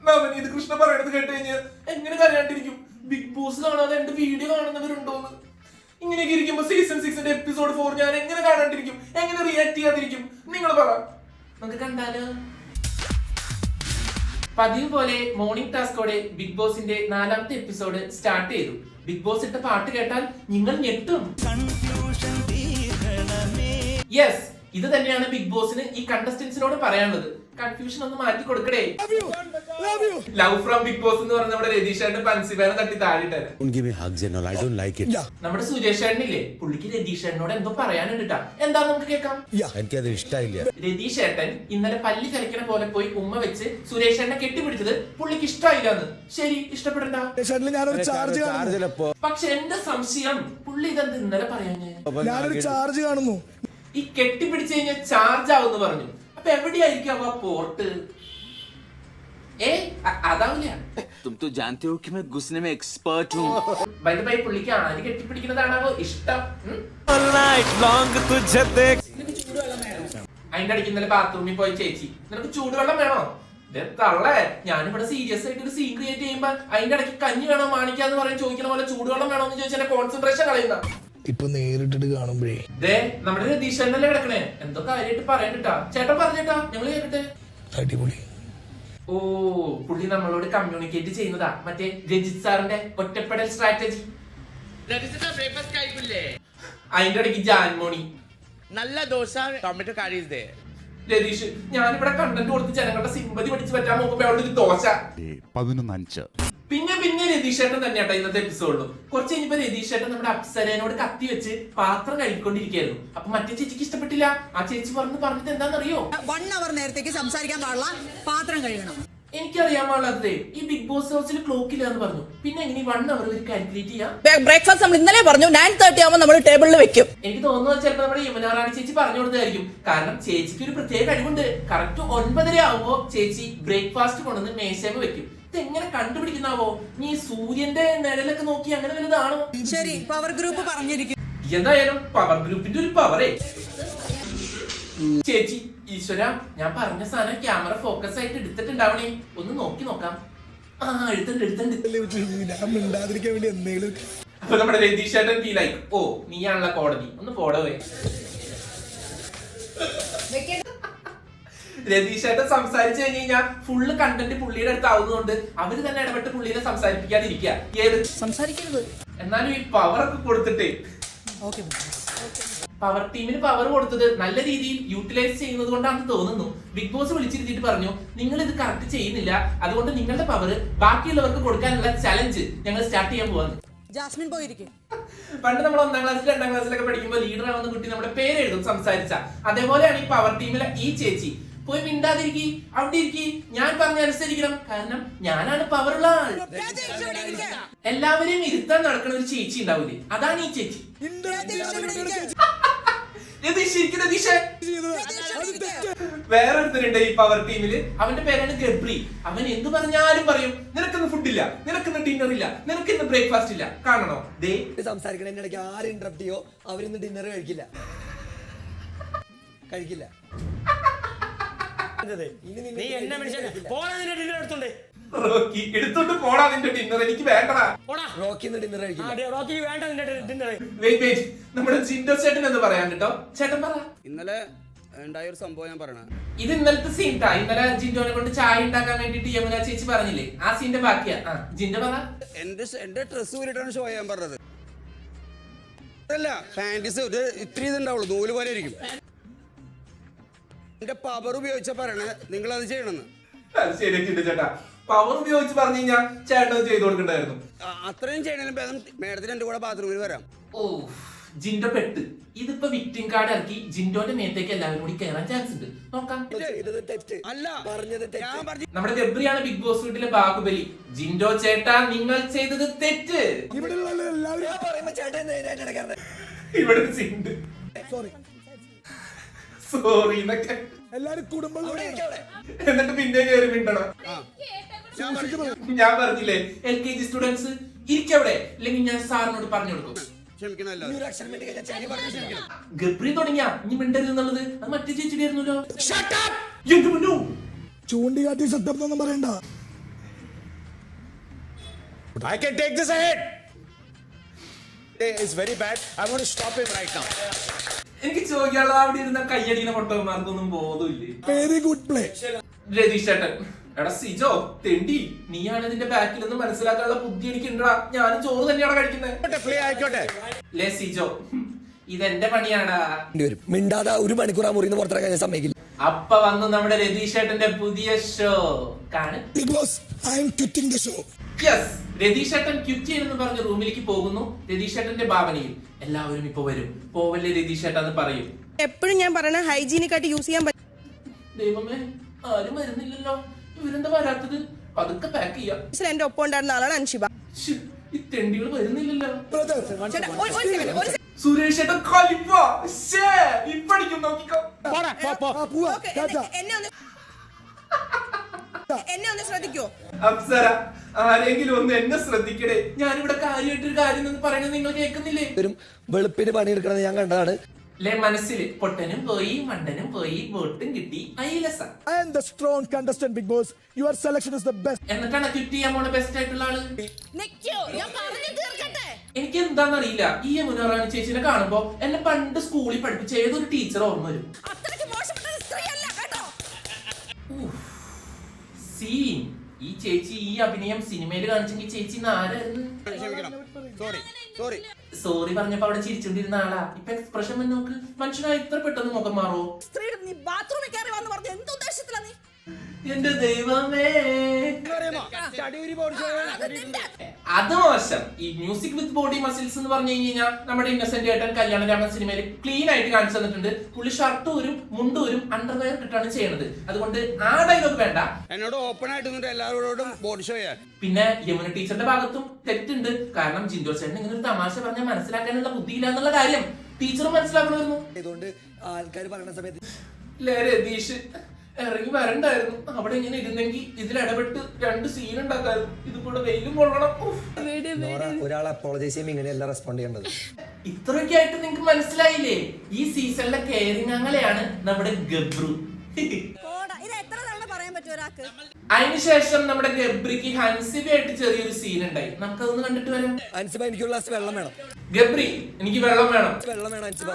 നവനീത് കൃഷ്ണ പറയണത് കേട്ട് കഴിഞ്ഞാൽ എങ്ങനെ കരയാണ്ടിരിക്കും? ബിഗ് ബോസ് കാണാതെ എന്റെ വീഡിയോ കാണുന്നവരുണ്ടോന്ന്. ഇങ്ങനെയൊക്കെ ഇരിക്കുമ്പോ സീസൺ 6 എപ്പിസോഡ് 4 ഞാൻ എങ്ങനെ കാണാണ്ടിരിക്കും? എങ്ങനെ റിയാക്ട് ചെയ്യാതിരിക്കും? നിങ്ങൾ പറ. നമുക്ക് കണ്ടാലോ? പതിവ് പോലെ മോർണിംഗ് ടാസ്കോടെ ബിഗ് ബോസിന്റെ 4ാമത്തെ എപ്പിസോഡ് സ്റ്റാർട്ട് ചെയ്തു. ബിഗ് ബോസ് ഇട്ട പാട്ട് കേട്ടാൽ നിങ്ങൾ ഞെട്ടും. യെസ്, ഇത് തന്നെയാണ് ബിഗ് ബോസിന് ഈ കണ്ടസ്റ്റന്റ്സിനോട് പറയാനുള്ളത്. കൺഫ്യൂഷൻ ഒന്ന് മാറ്റി കൊടുക്കടേ. ലവ് ഫ്രം ബിഗ് ബോസ് എന്ന് പറഞ്ഞ നമ്മുടെ രതീഷേട്ടൻ പൻസിബേനെ തട്ടി താഴെയിട്ടാണ്. നമ്മുടെ സുരേഷേട്ടനില്ലേ, പുള്ളിക്ക് രതീഷേട്ടനോട് എന്തോ പറയാനുണ്ടാ. എന്താ നമുക്ക് കേൾക്കാം. എനിക്കത് ഇഷ്ടമായില്ല. രതീഷേട്ടൻ ഇന്നലെ പല്ലി കലക്കണ പോലെ പോയി ഉമ്മ വെച്ച് സുരേഷേട്ടനെ കെട്ടിപ്പിടിച്ചത് പുള്ളിക്ക് ഇഷ്ടമായില്ലാന്ന്. ശരി, ഇഷ്ടപ്പെടണ്ട. പക്ഷെ എന്റെ സംശയം, പുള്ളി ഇതെന്ത് ഇന്നലെ പറയാഞ്ഞേ? ചാർജ് കാണുന്നു. ഈ കെട്ടിപ്പിടിച്ചു കഴിഞ്ഞാൽ ചാർജ് ആവുന്ന് പറഞ്ഞു. അപ്പൊ എവിടെയായിരിക്കും ആ പോർട്ട്? അതാവില്ല. പുള്ളിക്ക് ആര് കെട്ടിപ്പിടിക്കുന്നതാണോ ഇഷ്ടം? അതിന്റെ അടിക്ക് ഇന്നലെ ബാത്റൂമിൽ പോയി ചേച്ചി, നിനക്ക് ചൂടുവെള്ളം വേണോ? തള്ളേ, ഞാനിവിടെ സീരിയസ് ആയിട്ട് ഒരു സീൻ ക്രിയേറ്റ് ചെയ്യുമ്പോ അതിന്റെ ഇടയ്ക്ക് കഞ്ഞി വേണോ മാണിക്കാന്ന് പറയാൻ ചോദിക്കുന്ന പോലെ ചൂടുവെള്ളം വേണോ എന്ന് ചോദിച്ചാൽ കോൺസെൻട്രേഷൻ കളയുന്ന. ഇപ്പൊ നേരിട്ടിട്ട് കാണുമ്പോഴേ നമ്മുടെ രതീഷേട്ടനല്ലേ കിടക്കണേ, എന്തോ കാര്യമായിട്ട് പറയണ്ടാ. ചേട്ടൻ പറഞ്ഞേട്ടാ, ഞങ്ങള് കേൾക്കട്ടെ. അടിപൊളി. ഓ, പുള്ളി നമ്മളോട് കമ്മ്യൂണിക്കേറ്റ് ചെയ്യുന്നതാ, മറ്റേ രജിത് സാറിന്റെ ഒറ്റപ്പെടൽ സ്ട്രാറ്റജി. അതിന്റെ ഇടയ്ക്ക് ജാൻമോണി നല്ല ദോശ ടൊമാറ്റോ കറി. രതീഷ്, ഞാനിവിടെ കണ്ടന്റ് കൊടുത്ത് ജനങ്ങളുടെ സിമ്പതി പഠിച്ച് പറ്റാൻ നോക്കുമ്പോ അവിടെ ഒരു ദോശ. 11:05. പിന്നെ രതീഷേട്ടൻ തന്നെയാട്ടോ ഇന്നത്തെ എപ്പിസോഡിലും. കുറച്ച് കഴിഞ്ഞപ്പോ രതീഷേട്ടൻ നമ്മുടെ അപ്സരേനോട് കത്തി വെച്ച് പാത്രം കഴിക്കൊണ്ടിരിക്കുകയായിരുന്നു. അപ്പൊ മറ്റേ ചേച്ചിക്ക് ഇഷ്ടപ്പെട്ടില്ല. ആ ചേച്ചി പറഞ്ഞിട്ട് എന്താണെന്നറിയോ? 1 അവർ നേരത്തേക്ക് സംസാരിക്കാൻ പാടില്ല, പാത്രം കഴുകണം. എനിക്കറിയാൻ പാടില്ലാത്തതേ, ഈ ബിഗ് ബോസ് ഹൗസിൽ ക്ലോക്ക് ഇല്ല എന്ന് പറഞ്ഞു. പിന്നെ എങ്ങനെ 1 അവർ കാൽക്കുലേറ്റ് ചെയ്യാം? ബ്രേക്ക്ഫാസ്റ്റ് നമ്മൾ ഇന്നലെ പറഞ്ഞു 9:30 ആവുമ്പോൾ നമ്മൾ ടേബിളിൽ വെക്കും. എനിക്ക് തോന്നുന്നത് ചിലപ്പോൾ നമ്മുടെ യമുനാറാണി ചേച്ചി പറഞ്ഞു കൊടുത്തായിരിക്കും. കാരണം ചേച്ചിക്ക് ഒരു പ്രത്യേക കഴിവുണ്ട്. കറക്റ്റ് 9:30 ആവുമ്പോ ചേച്ചി ബ്രേക്ക്ഫാസ്റ്റ് കൊണ്ടുവന്ന് മേശമ വെക്കും. ഇതെങ്ങനെ കണ്ടുപിടിക്കുന്നാവോ? നീ സൂര്യന്റെ നിഴലൊക്കെ നോക്കി അങ്ങനെ വലുതാണോ? ശരി, പവർ ഗ്രൂപ്പ് പറഞ്ഞിരിക്കും. എന്തായാലും പവർ ഗ്രൂപ്പിന്റെ ഒരു പവറേ. ചേച്ചി, ഈശ്വര, ഞാൻ പറഞ്ഞ സാധനം ക്യാമറ ഫോക്കസ് ആയിട്ട് എടുത്തിട്ടുണ്ടാവണേ. ഒന്ന് നോക്കി നോക്കാം. എടുത്തുണ്ട്. അപ്പൊ നമ്മുടെ രതീഷേട്ടൻ ഫീലായി, ഓ നീയാണല്ലോ കോടതി, ഒന്ന് പോടവേ. രതീഷേട്ടൻ സംസാരിച്ചു കഴിഞ്ഞാൽ ഫുള്ള് കണ്ടന്റ് പുള്ളിയുടെ അടുത്താവുന്നതുകൊണ്ട് അവര് തന്നെ ഇടപെട്ട് പുള്ളിനെ സംസാരിപ്പിക്കാതിരിക്കുക. ഏത് സംസാരിക്കരുത്. എന്നാലും ഈ പവർ ഒക്കെ കൊടുത്തിട്ടേ, പവർ ടീമിന് പവർ കൊടുത്തത് നല്ല രീതിയിൽ യൂട്ടിലൈസ് ചെയ്യുന്നത് കൊണ്ടാണെന്ന് തോന്നുന്നു. ബിഗ് ബോസ് വിളിച്ചിരുത്തിയിട്ട് പറഞ്ഞു, നിങ്ങൾ ഇത് കറക്റ്റ് ചെയ്യുന്നില്ല, അതുകൊണ്ട് നിങ്ങളുടെ പവർ ബാക്കിയുള്ളവർക്ക് കൊടുക്കാനുള്ള ചലഞ്ച് ഞങ്ങൾ സ്റ്റാർട്ട് ചെയ്യാൻ പോവാന്ന്. ജാസ്മിൻ പോയിരിക്കും. പണ്ട് നമ്മൾ 1ാം ക്ലാസ്സിൽ 2ാം ക്ലാസ്സിലൊക്കെ പഠിക്കുമ്പോൾ ലീഡർ ആവുന്ന കുട്ടി നമ്മുടെ പേര് എഴുതും സംസാരിച്ച. അതേപോലെയാണ് ഈ പവർ ടീമിലെ ഈ ചേച്ചി. പോയി മിണ്ടാതിരിക്കി, അവിടെ ഇരിക്കി, ഞാൻ പറഞ്ഞ അനുസരിക്കണം, കാരണം ഞാനാണ് പവറുള്ള ആൾ. എല്ലാവരെയും ഇരുത്താൻ നടക്കുന്ന ഒരു ചേച്ചി ഉണ്ടാവില്ലേ, അതാണ് ഈ ചേച്ചി. വേറൊരുത്തരുണ്ട് ഈ പവർ ടീമില്, അവന്റെ പേരാണ് ഗബ്രി. അവൻ എന്ത് പറഞ്ഞാലും പറയും, നിനക്കിന്ന് ഫുഡില്ല, നിനക്കിന്ന് ഡിന്നർ ഇല്ല, നിനക്കിന്ന് ബ്രേക്ക്ഫാസ്റ്റ് ഇല്ല. കാണണോ? ദേ സംസാരിക്കണ ഇടയ്ക്ക് ആരും ഇന്ററപ്റ്റ് ചെയ്യോ, അവരിന്ന് ഡിന്നർ കഴിക്കില്ല. നീ എന്നെ എടുത്തോണ്ടേ റോക്കി എടുത്തോണ്ട് പോടാ നിന്റെ ഡിന്നർ, എനിക്ക് വേണ്ടടാ. റോക്കി ഡിന്നർ കഴിക്കില്ല. നമ്മുടെ ജിൻഡോ ചേട്ടൻ എന്ന് പറയാൻ കേട്ടോ. ചേട്ടൻ പറ. ഇന്നലെ ഉണ്ടായ ഒരു സംഭവം ഞാൻ പറയണ. ഇത് ഇന്നലത്തെ സീൻ ട്ടാ. ഇന്നലെ ജിൻഡോനെ കൊണ്ട് ചായ ഉണ്ടാക്കാൻ വേണ്ടിട്ട് യമുന ചേച്ചി പറഞ്ഞില്ലേ, ആ സീന്റെ ബാക്കിയാ. ജിൻഡോ പറ. എന്റെ ഡ്രസ് ഊരിട്ടാണ് ഷോ ചെയ്യാൻ പറഞ്ഞത്. അല്ല, പാന്റീസ് ഇത്തിരി ഇതുണ്ടാവുള്ളൂ, നൂല് പോലെ ഇരിക്കും. എന്റെ പവർ ഉപയോഗിച്ച പറയണേ നിങ്ങൾ അത് ചെയ്യണമെന്ന്. ശരിയാക്കിണ്ട് ചേട്ടാ. പവർ ഉപയോഗിച്ച് പറഞ്ഞു കഴിഞ്ഞാൽ ചേട്ടൻ ചെയ്തു കൊടുക്കണ്ടായിരുന്നു. അത്രയും ചെയ്യണേലും ഭേദം മേഡത്തിന് എന്റെ കൂടെ ബാത്റൂമിൽ വരാം. ഓ, ജിൻഡോ പെട്ട്. ഇതിപ്പോ വിക്ടിം കാർഡ് ഇറക്കി ജിൻഡോന്റെ മേത്തേക്ക് എല്ലാവരും കൂടി കയറാൻ ചാൻസ് ഉണ്ട്. നോക്കാം. നമ്മുടെ ഗബ്രിയാണ് ബിഗ് ബോസ് വീട്ടിലെ ബാഹുബലി. ജിൻഡോ ചേട്ടാ, നിങ്ങൾ ചെയ്തത് തെറ്റ്. ഇവിടെ സീനുണ്ട്. സോറി എന്നൊക്കെ എല്ലാരും കുടുംബം എന്നിട്ട് പിന്നെ കയറി മിണ്ടണം. ഞാൻ പറഞ്ഞില്ലേ, LKG സ്റ്റുഡൻസ് ഇരിക്കവിടെ, അല്ലെങ്കിൽ ഞാൻ സാറിനോട് പറഞ്ഞു കൊടുക്കും. ഗബ്രി തുടങ്ങിയ ഇനി മിണ്ടരുത് എന്നുള്ളത് അത് മറ്റേ ചേച്ചിയുടെ ആയിരുന്നല്ലോ. ചൂണ്ടിക്കാട്ടി സെറ്റപ്പ് ഒന്നും പറയണ്ട. I can take this ahead. It's very bad. I'm going to stop him right now. എനിക്ക് ചോദിക്കാനുള്ള അവിടെ ഇരുന്ന കയ്യടിക്കുന്ന പൊട്ടന്മാർക്കൊന്നും ബോധമില്ലേ. Very good play. രതീഷ് ചേട്ടൻ, എടാ സിജോ തെണ്ടി, നീയാണ് ഇതിന്റെ ബാക്കിൽ നിന്ന് മനസ്സിലാക്കാനുള്ള ബുദ്ധി എനിക്ക് ഉണ്ടടാ. ഞാനും ചോറ് തന്നെയാണ് കഴിക്കുന്നത്. Play ആയിക്കോട്ടെ. ലേ സിജോ, ഇതെന്റെ പണിയാടാ. വരും മിണ്ടാതെ ഒരു മണിക്കൂർ ആ മുറിന്ന് പുറത്തിറക്കാൻ ഞാൻ സമ്മതിക്കില്ല. അപ്പ വന്നു നമ്മുടെ രതീഷ് ചേട്ടന്റെ പുതിയ ഷോ കാണും. Bigg Boss, I'm quitting the show. Yes, Ratheesh ചേട്ടൻ ക്വിറ്റ് ചെയ്യുമെന്ന് പറഞ്ഞ് റൂമിലേക്ക് പോകുന്നു. രതീഷ് ചേട്ടന്റെ ഭാവനയിൽ എല്ലാവരും ഇപ്പൊ വരും. പോവല്ലേ രതീഷ് ചേട്ടൻ എന്ന് പറയും. എപ്പോഴും ഞാൻ പറയണ ഹൈജീനിക് ആയിട്ട് യൂസ് ചെയ്യാൻ പറ്റും. ദൈവമേ, ആരും വരുന്നില്ലല്ലോ. ഇവരെന്താ വരാത്തത്? പതുക്കെ പാക്ക് ചെയ്യാം. എന്റെ ഒപ്പം ഉണ്ടായിരുന്ന ആളാണ് അൻഷിബ. ശ്ശ്, ഈ തെണ്ടികൾ വരുന്നില്ലല്ലോ. ബ്രദർ, ചേട്ടാ, ഒരു second. സുരേഷ് ചേട്ടൻ കലിപ്പ. ശ്ശേ, ഇപ്പടിക്കും നോക്കിക്കോ. പോവാ. Okay, എന്നെ ഒന്ന് ശ്രദ്ധിക്കോ. അപ്സര, ആരെങ്കിലും ഒന്ന് എന്നെ ശ്രദ്ധിക്കണേ. ഞാനിവിടെ കാര്യമായിട്ടൊരു കാര്യം എന്ന് പറയുന്നത് നിങ്ങൾ കേൾക്കുന്നില്ലേ? വരും വെളുപ്പിന് പണിയെടുക്കണമെന്ന് ഞാൻ കണ്ടതാണ്. ലേ, മനസ്സിൽ പൊട്ടനും പോയി മണ്ടനും പോയി വോട്ടും കിട്ടി ഐലസ. I am the strong contestant, Big Boss. Your selection is the best. എന്നിട്ടാണ് ക്വിറ്റ് ചെയ്യാൻ പോണ ബെസ്റ്റ് ആയിട്ടുള്ള ആള്. ഞാൻ പറഞ്ഞു തീർക്കട്ടെ. എനിക്ക് എന്താണെന്നറിയില്ല, ഈ യമുനാറാണി ചേച്ചിനെ കാണുമ്പോ എന്നെ പണ്ട് സ്കൂളിൽ പഠിപ്പിച്ച ഏതൊരു ടീച്ചർ ഓർമ്മ വരും. അത്രയ്ക്ക് മോശപ്പെട്ട സ്ത്രീയല്ല കേട്ടോ. സീൻ, ഈ ചേച്ചി ഈ അഭിനയം സിനിമയിൽ കാണിച്ചെങ്കിൽ ചേച്ചി ആരായിരുന്നു? സോറി. സോറി പറഞ്ഞപ്പോ അവിടെ ചിരിച്ചോണ്ടിരുന്ന ആളാ. ഇപ്പൊ എക്സ്പ്രഷൻ നോക്ക്. മനുഷ്യനാ ഇത്ര പെട്ടെന്ന് മുഖം മാറോ? സ്ത്രീയുടെ നീ ബാത്റൂമിൽ കയറി വന്ന് പറഞ്ഞ എന്ത് ഉദ്ദേശത്തിലാ നീ? എന്റെ ദൈവമേ, അത് മോശം. ഈ മ്യൂസിക് വിത്ത് ബോഡി മസിൽസ് എന്ന് പറഞ്ഞു കഴിഞ്ഞാൽ നമ്മുടെ ഇന്നസെന്റ് ഏട്ടൻ കല്യാണരാമൻ സിനിമയിൽ ക്ലീൻ ആയിട്ട് കാണിച്ചു തന്നിട്ടുണ്ട്. പുള്ളി ഷർട്ടൂരും മുണ്ടൂരും അണ്ടർവെയർ ഇട്ടാണ് ചെയ്യണത്. അതുകൊണ്ട് ആ ഡയലോഗ് വേണ്ട. എന്നോട് ഓപ്പൺ ആയിട്ട് നിന്നിട്ട് എല്ലാവരോടും ബോഡി ഷോ ചെയ്യാൻ. പിന്നെ യമുന ടീച്ചറുടെ ഭാഗത്തും തെറ്റുണ്ട്. കാരണം ജിൻഡോ ചേട്ടൻ ഇങ്ങനെ ഒരു തമാശ പറഞ്ഞാൽ മനസ്സിലാക്കാനുള്ള ബുദ്ധിയില്ല എന്നുള്ള കാര്യം ടീച്ചറും മനസ്സിലാക്കണമായിരുന്നു. ഇതുകൊണ്ട് ആൾക്കാർ പറയുന്ന സമയത്ത് ലേ, രതീഷ് ഇറങ്ങി വരണ്ടായിരുന്നു. അവിടെ ഇങ്ങനെ ഇരുന്നെങ്കിൽ ഇതിലിടപെട്ട് 2 സീൻ ഉണ്ടാക്കായിരുന്നു. ഇത് കൂടെ വെയിലും കൊള്ളണം. ഒരാൾ അപ്പോളജൈസ് ചെയ്യുമ്പോൾ ഇങ്ങനെയല്ല റെസ്പോണ്ട് ചെയ്യേണ്ടത്. ഇത്രയൊക്കെ ആയിട്ട് നിങ്ങക്ക് മനസ്സിലായില്ലേ? ഈ സീസണിലെ കെയറിംഗ് ആംഗലെയാണ് നമ്മുടെ ഗബ്രു. ഇത് എത്ര തവണ പറയാൻ പറ്റും ഒരാൾക്ക്? അതിനുശേഷം നമ്മുടെ ഗബ്രിക്ക് ഹൻസിബയായിട്ട് ചെറിയൊരു സീൻ ഉണ്ടായി. നമുക്കതൊന്ന് കണ്ടിട്ട് വരാം. അൻസിബ എനിക്കൊരു ഗ്ലാസ് വെള്ളം വേണം. ഗബ്രി, എനിക്ക് വെള്ളം വേണം. വെള്ളം വേണം അൻസിബ.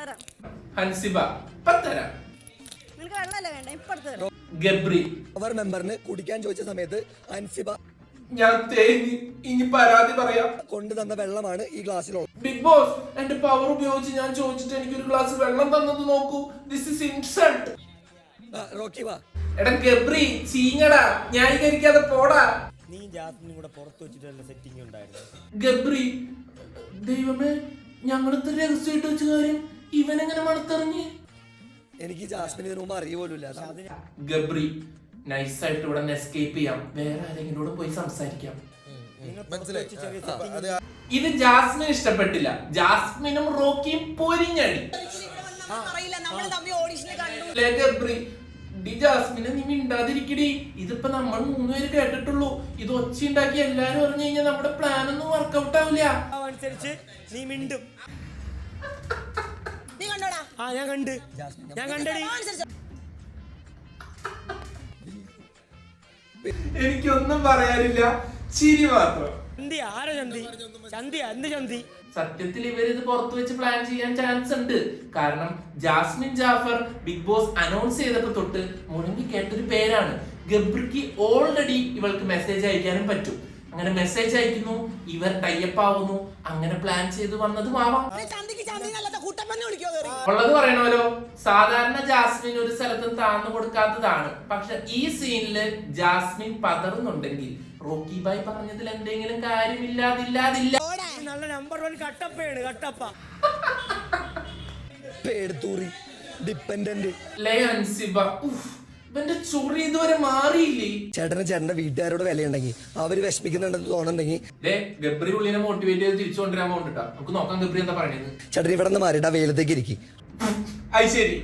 തരാം. ഹൻസിബ, ഇപ്പൊ തരാം. നിനക്ക് വെള്ളമല്ലേ വേണ്ട, ഇപ്പൊ എടുത്ത് തരാം. ഗബ്രി, അവർ മെമ്പറിന് കുടിക്കാൻ ചോദിച്ച സമയത്ത് അൻസിബ ഞാൻ തേങ്ങി ഇനി പരാതി പറയാം. കൊണ്ടുതന്ന വെള്ളമാണ് ഈ ഗ്ലാസ്സിലുള്ളത്. ബിഗ് ബോസ്, എന്റെ പവർ ഉപയോഗിച്ച് ഞാൻ ചോദിച്ചിട്ട് എനിക്കൊരു ഗ്ലാസ് വെള്ളം തന്നത് നോക്കൂ. This is insult. റോക്കി വാ. എടാ ഗബ്രി, ചീങ്ങടാ, ന്യായീകരിക്കാതെ പോടാ. നീ ജാസ്മിനും കൂടെ പുറത്ത് വെച്ചിട്ടുള്ള സെറ്റിംഗ് ഉണ്ടായിരുന്നു. ഗബ്രി, ദൈവമേ, ഞങ്ങളിത്ര രഹസ്യമായിട്ട് വെച്ച കാര്യം ഇവനെങ്ങനെ മണത്തറിഞ്ഞ്? എനിക്ക് ജാസ്മിന് ഇതിനു മുമ്പ് അറിയുപോലുമില്ല. ഗബ്രി, നൈസായിട്ട് ഇവിടെ എസ്കേപ്പ് ചെയ്യാം. വേറെ ആരെങ്കിലും പോയി സംസാരിക്കാം. ഇത് ജാസ്മിന് ഇഷ്ടപ്പെട്ടില്ല. ജാസ്മിനും റോക്കിയും പൊരിഞ്ഞടി. ഗബ്രി, ഡി ജാസ്മിനെ നീ മിണ്ടാതിരിക്കടി. ഇതിപ്പോ നമ്മൾ 3 പേര് കേട്ടിട്ടുള്ളൂ. ഇത് ഒച്ച ഉണ്ടാക്കി എല്ലാരും അറിഞ്ഞു കഴിഞ്ഞാൽ നമ്മുടെ പ്ലാൻ ഒന്നും വർക്ക്ഔട്ട് ആവില്ല. അനുസരിച്ച് നീ മിണ്ടും. നീ കണ്ടോടാ? ഞാൻ കണ്ടടി. എനിക്കൊന്നും പറയാനില്ല, ചിരി മാത്രം. ചന്തി സത്യത്തിൽ ഇവരിത് പുറത്തു വെച്ച് പ്ലാൻ ചെയ്യാൻ ചാൻസ് ഉണ്ട്. കാരണം Jasmin Jaffar Bigg Boss announce ചെയ്തപ്പോ തൊട്ട് മുടങ്ങി കേട്ടൊരു പേരാണ്. ഗബ്രിക്ക് ഓൾറെഡി ഇവൾക്ക് മെസ്സേജ് അയക്കാനും പറ്റും. അങ്ങനെ മെസ്സേജ് അയക്കുന്നു, ഇവർ ടൈപ്പ് ആവുന്നു. അങ്ങനെ പ്ലാൻ ചെയ്ത് വന്നതും ആവാം. ഉള്ളത് പറയണമല്ലോ, സാധാരണ ജാസ്മിൻ ഒരു സ്ഥലത്തും താഴ്ന്നു കൊടുക്കാത്തതാണ്. പക്ഷെ ഈ സീനില് ജാസ്മിൻ പതറുന്നുണ്ടെങ്കിൽ റോക്കി ബായ് പറഞ്ഞതിൽ എന്തെങ്കിലും കാര്യമില്ലാതില്ല. നല്ല നമ്പർ 1 കട്ടപ്പയാണ്. കട്ടപ്പ പേടുത്തൂറി ഡിപ്പെൻഡന്റ്. ലേ അൻസിബ, ഇവന്റെ ചൊറി ഇതുവരെ മാറിയില്ലേ? ചേട്ടന്റെ വീട്ടുകാരോട് വിലയുണ്ടെങ്കിൽ അവര് വിഷമിക്കുന്നുണ്ടെന്ന് തോന്നുന്നുണ്ടെങ്കിൽ ഗബ്രി ഉള്ളിനെ മോട്ടിവേറ്റ് ചെയ്ത് തിരിച്ചു കൊണ്ടുവരാൻ പോകണ്ടിട്ടാ. നമുക്ക് നോക്കാം ഗബ്രി എന്താ പറയുന്നത്. ചേട്ടൻ ഇവിടെ നിന്ന് മാറിയിട്ട് ആ വെയിലത്തേക്ക് ഇരിക്കും. അത് ശരി.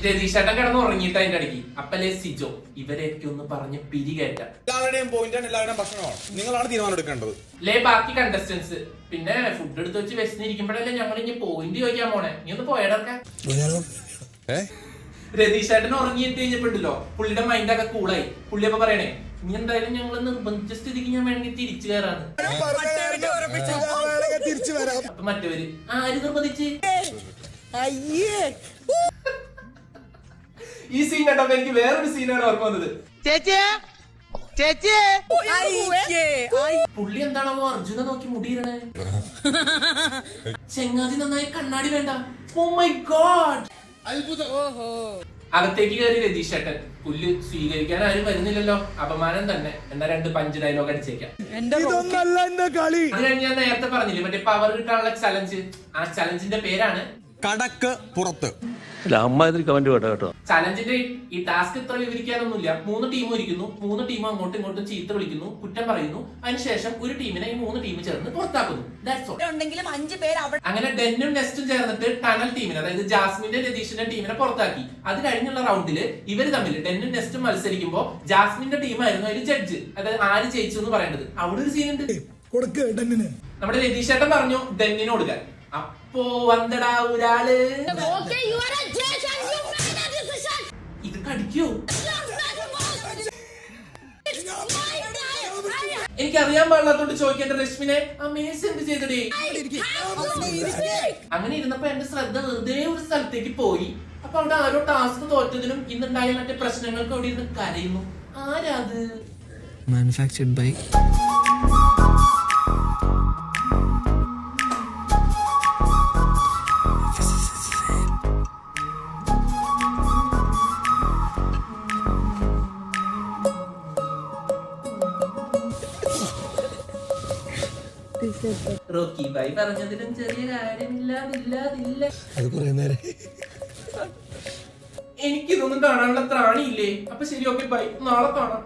രതീഷേട്ടൻ കിടന്ന് ഉറങ്ങിയിട്ട് അതിന്റെ അടിക്ക്. അപ്പല്ലേ സിജോ, ഇവരെയൊക്കെ ഒന്ന് പറഞ്ഞ് പിരികേറ്റാം. എല്ലാവരുടെയും പോയിന്റാണ്, എല്ലാവരുടെയും ഭക്ഷണമാണ്. നിങ്ങളാണ് തീരുമാനം എടുക്കേണ്ടത്. ലേ ബാക്കി കണ്ടസ്റ്റൻസ്. പിന്നെ ഫുഡ് എടുത്ത് വെച്ച് വിശന്നിരിക്കുമ്പോഴല്ലേ ഞങ്ങൾ ഇനി പോയിന്റ് ചോദിക്കാൻ പോണേ. നീ ഒന്ന് പോയടക്ക. രതീഷേട്ടൻ ഉറങ്ങിയിട്ട് കഴിഞ്ഞപ്പോണ്ടല്ലോ പുള്ളിയുടെ മൈൻഡൊക്കെ കൂളായി. പുള്ളി അപ്പൊ പറയണേ, ഇനി എന്തായാലും ഞങ്ങൾ നിർബന്ധിച്ച സ്ഥിതിക്ക് ഞാൻ വേണമെങ്കിൽ തിരിച്ചു കയറാണ്. തിരിച്ചു വരാം. അപ്പൊ മറ്റവര് ആര് നിർബന്ധിച്ച്? ഈ സീൻ കണ്ടപ്പോ എനിക്ക് വേറൊരു സീനാണ് ഓർമ്മ വന്നത്. പുള്ളി എന്താണോ അർജുനെ നോക്കി മുടിയിരണേ. ചെങ്ങാതി നന്നായി കണ്ണാടി വേണ്ട. Oh my god. അകത്തേക്ക് കയറി രതീഷേട്ടൻ. പുല്ല് സ്വീകരിക്കാൻ ആരും വരുന്നില്ലല്ലോ, അപമാനം തന്നെ. എന്നാ 2 പഞ്ച് ഡയലോഗ് അടിച്ചേക്കാം. ഇതൊന്നല്ല എന്റെ കളി. അത് കഴിഞ്ഞ് ഞാൻ നേരത്തെ പറഞ്ഞില്ലേ മറ്റേ പവർ കിട്ടാനുള്ള ചലഞ്ച്. ആ ചലഞ്ചിന്റെ പേരാണ് കടക്ക് പുറത്ത്. ചലഞ്ചിന്റെ ഈ ടാസ്ക് ഇത്ര വിവരിക്കാനൊന്നുമില്ല. 3 ടീമും ഇരിക്കുന്നു. 3 ടീമും അങ്ങോട്ടും ഇങ്ങോട്ടും ചീത്ത വിളിക്കുന്നു, കുറ്റം പറയുന്നു. അതിനുശേഷം ഒരു ടീമിനെ ഈ 3 ടീം ചേർന്ന് പുറത്താക്കുന്നു. ഉണ്ടെങ്കിലും 5 പേര് അവിടെ. അങ്ങനെ ഡെന്നും നെസ്റ്റും ചേർന്നിട്ട് ടണൽ ടീമിനെ, അതായത് ജാസ്മിന്റെ രതീഷിന്റെ ടീമിനെ പുറത്താക്കി. അത് കഴിഞ്ഞുള്ള റൗണ്ടില് ഇവര് തമ്മിൽ ഡെന്നും നെസ്റ്റും മത്സരിക്കുമ്പോ ജാസ്മിന്റെ ടീമായിരുന്നു അതിൽ ജഡ്ജ്. അതായത് ആര് ജയിച്ചു എന്ന് പറയേണ്ടത്. അവിടെ ഒരു സീൻ ഉണ്ട്. കൊടുക്ക് ഡെന്നിന്. നമ്മുടെ രതീഷേട്ടൻ പറഞ്ഞു ഡെന്നിന് കൊടുക്കാൻ. അപ്പോ വന്നടാ ഒരാള്. ഇത് കടിക്കോ? എനിക്കറിയാൻ പാടില്ലാത്തോണ്ട് ചോദിക്കേണ്ട രശ്മിനെ, ആ മേസ് എന്ത് ചെയ്തടേ? അങ്ങനെ ഇരുന്നപ്പോ എന്റെ ശ്രദ്ധ വെറുതെ ഒരു സ്ഥലത്തേക്ക് പോയി. അപ്പൊ അവിടെ ആരോ ടാസ്ക് തോറ്റതിനും ഇന്നുണ്ടായ മറ്റേ പ്രശ്നങ്ങൾക്ക് അവിടെ ഇരുന്ന് കരയുന്നു. ആരാത്? Manufactured by റോക്കി ബൈ പറഞ്ഞതിലും ചെറിയ കാര്യമില്ല. അത് കുറെ നേരം. എനിക്കിതൊന്നും കാണാനുള്ള ത്രാണിയില്ലേ? അപ്പൊ ശരി, ഓക്കെ ബൈ, നാളെ കാണാം.